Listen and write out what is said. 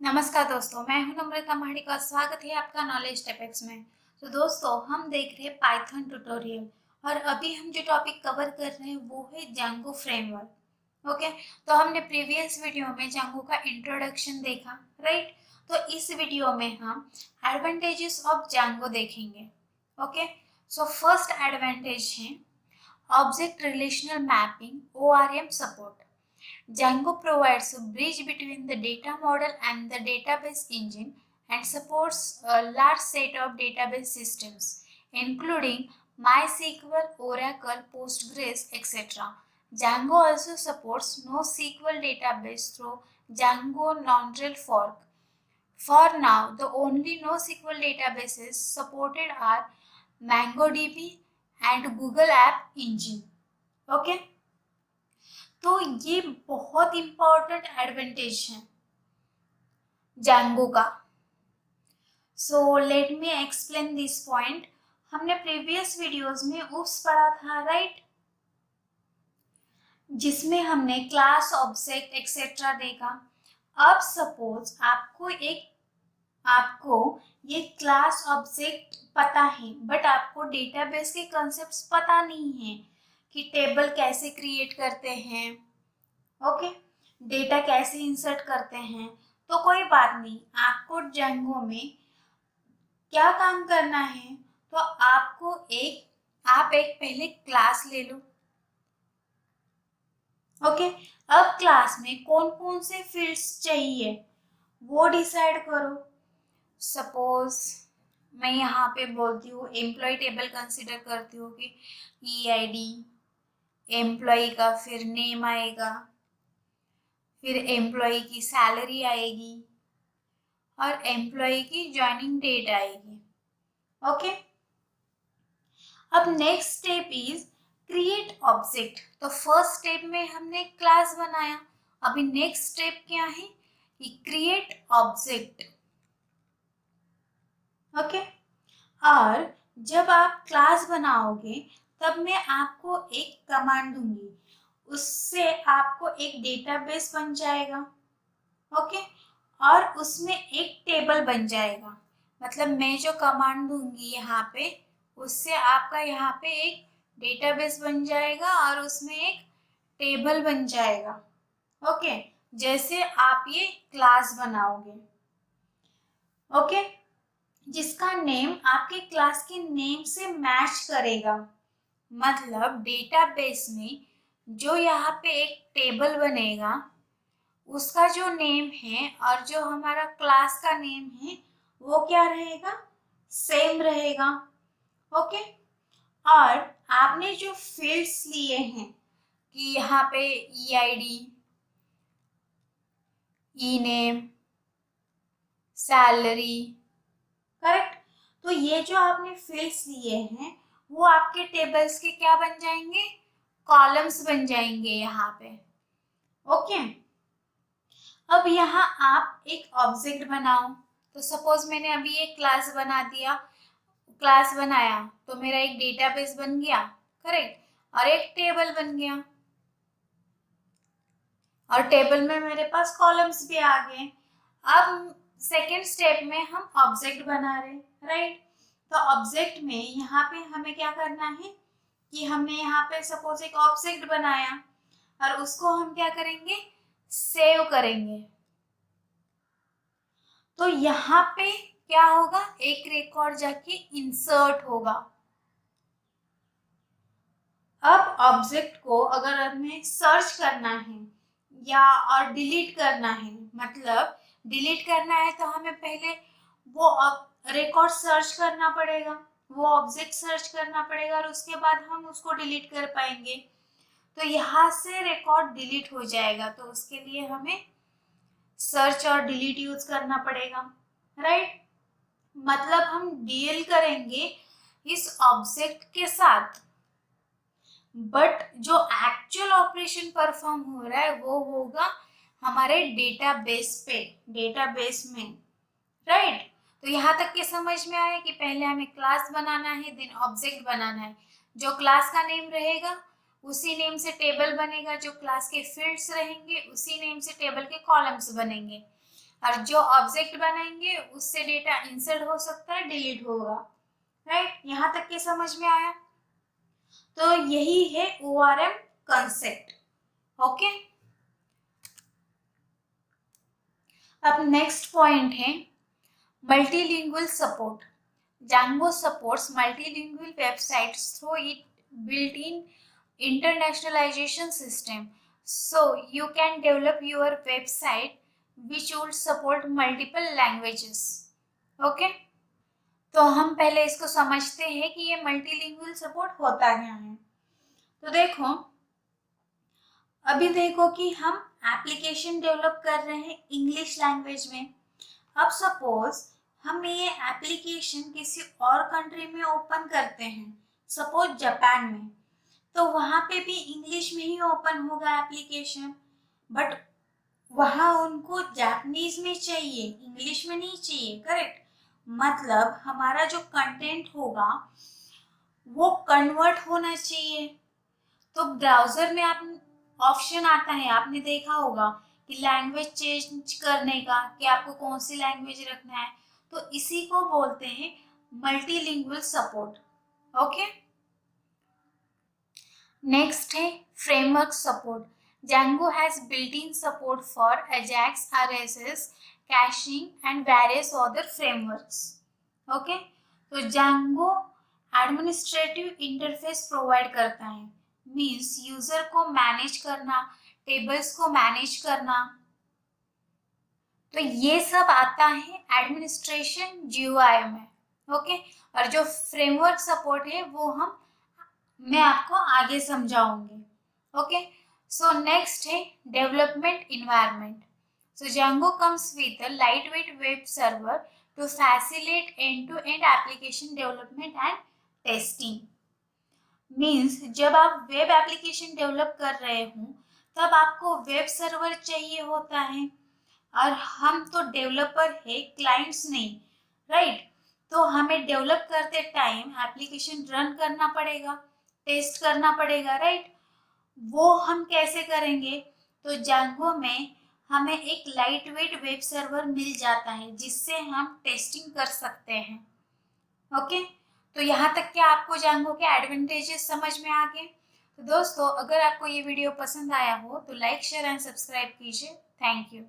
नमस्कार दोस्तों, मैं हूं नम्रता माड़ी का स्वागत है आपका नॉलेज टॉपिक्स में। तो दोस्तों, हम देख रहे हैं पाइथन ट्यूटोरियल और अभी हम जो टॉपिक कवर कर रहे हैं वो है जांगो फ्रेमवर्क। ओके, तो हमने प्रीवियस वीडियो में जांगो का इंट्रोडक्शन देखा, राइट। तो इस वीडियो में हम एडवांटेजेस ऑफ जांगो देखेंगे। ओके, सो फर्स्ट एडवांटेज है object relational mapping ORM support. Django provides a bridge between the data model and the database engine and supports a large set of database systems, including MySQL, Oracle, Postgres, etc. Django also supports NoSQL database through Django non-rel fork. For now, the only NoSQL databases supported are MongoDB and Google App Engine. Okay? तो ये बहुत important advantage है Django का। So let me explain this point. हमने previous videos में उप्स पढ़ा था, right, जिसमें हमने क्लास, ऑब्जेक्ट एक्सेट्रा देखा। अब सपोज आपको ये क्लास ऑब्जेक्ट पता है बट आपको डेटाबेस के कॉन्सेप्ट्स पता नहीं है कि टेबल कैसे क्रिएट करते हैं, ओके, डेटा कैसे इंसर्ट करते हैं। तो कोई बात नहीं, आपको जैंगो में क्या काम करना है, तो आप एक पहले क्लास ले लो। ओके, अब क्लास में कौन कौन से फील्ड्स चाहिए वो डिसाइड करो। सपोज मैं यहाँ पे बोलती हूँ एम्प्लॉय टेबल कंसिडर करती हूँ कि EID एम्प्लॉय का, फिर नेम आएगा, फिर एम्प्लॉय की सैलरी आएगी और एम्प्लॉय की ज्वाइनिंग डेट आएगी। ओके, अब next step is create object. तो फर्स्ट स्टेप में हमने क्लास बनाया, अभी नेक्स्ट स्टेप क्या है कि क्रिएट ऑब्जेक्ट। ओके, और जब आप क्लास बनाओगे तब मैं आपको एक कमांड दूंगी, उससे आपको एक डेटाबेस बन जाएगा। ओके, और उसमें एक टेबल बन जाएगा। मतलब मैं जो कमांड दूंगी यहाँ पे, उससे आपका यहाँ पे एक डेटाबेस बन जाएगा और उसमें एक टेबल बन जाएगा। ओके, जैसे आप ये क्लास बनाओगे, ओके, जिसका नेम आपके क्लास के नेम से मैच करेगा। मतलब डेटाबेस में जो यहाँ पे एक टेबल बनेगा उसका जो नेम है और जो हमारा क्लास का नेम है वो क्या रहेगा, सेम रहेगा। ओके, और आपने जो फील्ड्स लिए हैं कि यहाँ पे EID, ENAME, सैलरी, करेक्ट। तो ये जो आपने फील्ड्स लिए हैं वो आपके टेबल्स के क्या बन जाएंगे, कॉलम्स बन जाएंगे यहाँ पे। ओके, अब यहाँ आप एक ऑब्जेक्ट बनाओ। तो सपोज मैंने अभी एक क्लास बनाया तो मेरा एक डेटाबेस बन गया, करेक्ट, और एक टेबल बन गया और टेबल में मेरे पास कॉलम्स भी आ गए। अब सेकेंड स्टेप में हम ऑब्जेक्ट बना रहे, राइट। तो ऑब्जेक्ट में यहाँ पे हमें क्या करना है कि हमने यहाँ पे सपोज एक ऑब्जेक्ट बनाया और उसको हम क्या करेंगे, सेव करेंगे। तो यहाँ पे क्या होगा, एक रिकॉर्ड जाके इंसर्ट होगा। अब ऑब्जेक्ट को अगर हमें सर्च करना है या और डिलीट करना है, मतलब डिलीट करना है तो हमें पहले वो रिकॉर्ड सर्च करना पड़ेगा, वो ऑब्जेक्ट सर्च करना पड़ेगा और उसके बाद हम उसको डिलीट कर पाएंगे। तो यहाँ से रिकॉर्ड डिलीट हो जाएगा, तो उसके लिए हमें सर्च और डिलीट यूज करना पड़ेगा, राइट। मतलब हम डील करेंगे इस ऑब्जेक्ट के साथ, बट जो एक्चुअल ऑपरेशन परफॉर्म हो रहा है वो होगा हमारे डेटाबेस में, राइट। तो यहाँ तक के समझ में आया कि पहले हमें क्लास बनाना है, देन ऑब्जेक्ट बनाना है। जो क्लास का नेम रहेगा उसी नेम से टेबल बनेगा, जो क्लास के फील्ड्स रहेंगे उसी नेम से टेबल के कॉलम्स बनेंगे। और जो ऑब्जेक्ट बनाएंगे उससे डेटा इंसर्ट हो सकता है, डिलीट होगा। राइट, यहाँ तक के समझ में आया? तो यही है ORM कंसेप्ट। ओके, अब नेक्स्ट पॉइंट है multilingual support. Django supports multilingual websites through its built-in internationalization system. So you can develop your website which would support multiple languages. Okay? तो हम पहले इसको समझते हैं कि ये मल्टीलिंगुअल सपोर्ट होता क्या है। तो देखो, अभी देखो कि हम एप्लीकेशन डेवलप कर रहे हैं इंग्लिश लैंग्वेज में। अब सपोज हम ये एप्लीकेशन किसी और कंट्री में ओपन करते हैं, सपोज जापान में, तो वहाँ पे भी इंग्लिश में ही ओपन होगा एप्लीकेशन, बट वहाँ उनको जापानीज में चाहिए, इंग्लिश में नहीं चाहिए। करेक्ट, मतलब हमारा जो कंटेंट होगा वो कन्वर्ट होना चाहिए। तो ब्राउजर में आप ऑप्शन आता है, आपने देखा होगा कि लैंग्वेज चेंज करने का, कि आपको कौन सी लैंग्वेज रखना है। तो इसी को बोलते हैं मल्टीलिंगुअल सपोर्ट। ओके, नेक्स्ट है framework support. Django has built-in support for Ajax, RSS, caching and various other frameworks. Okay, तो Django एडमिनिस्ट्रेटिव इंटरफेस प्रोवाइड करता है, मीन्स यूजर को मैनेज करना, टेबल्स को मैनेज करना, तो ये सब आता है एडमिनिस्ट्रेशन GUI में। ओके, और जो फ्रेमवर्क सपोर्ट है वो मैं आपको आगे समझाऊंगी। ओके, सो नेक्स्ट है development environment. So Django comes with a lightweight web server to facilitate end-to-end application development and testing. Means जब आप वेब एप्लीकेशन डेवलप कर रहे हो तब आपको वेब सर्वर चाहिए होता है, और हम तो डेवलपर है, क्लाइंट्स नहीं। राइट, तो हमें डेवलप करते टाइम एप्लीकेशन रन करना पड़ेगा, टेस्ट करना पड़ेगा। राइट, वो हम कैसे करेंगे? तो Django में हमें एक लाइट वेट वेब सर्वर मिल जाता है जिससे हम टेस्टिंग कर सकते हैं। ओके, तो यहाँ तक के आपको Django के एडवांटेजेस समझ में आ गए। तो दोस्तों, अगर आपको ये वीडियो पसंद आया हो तो लाइक, शेयर एंड सब्सक्राइब कीजिए। Thank you.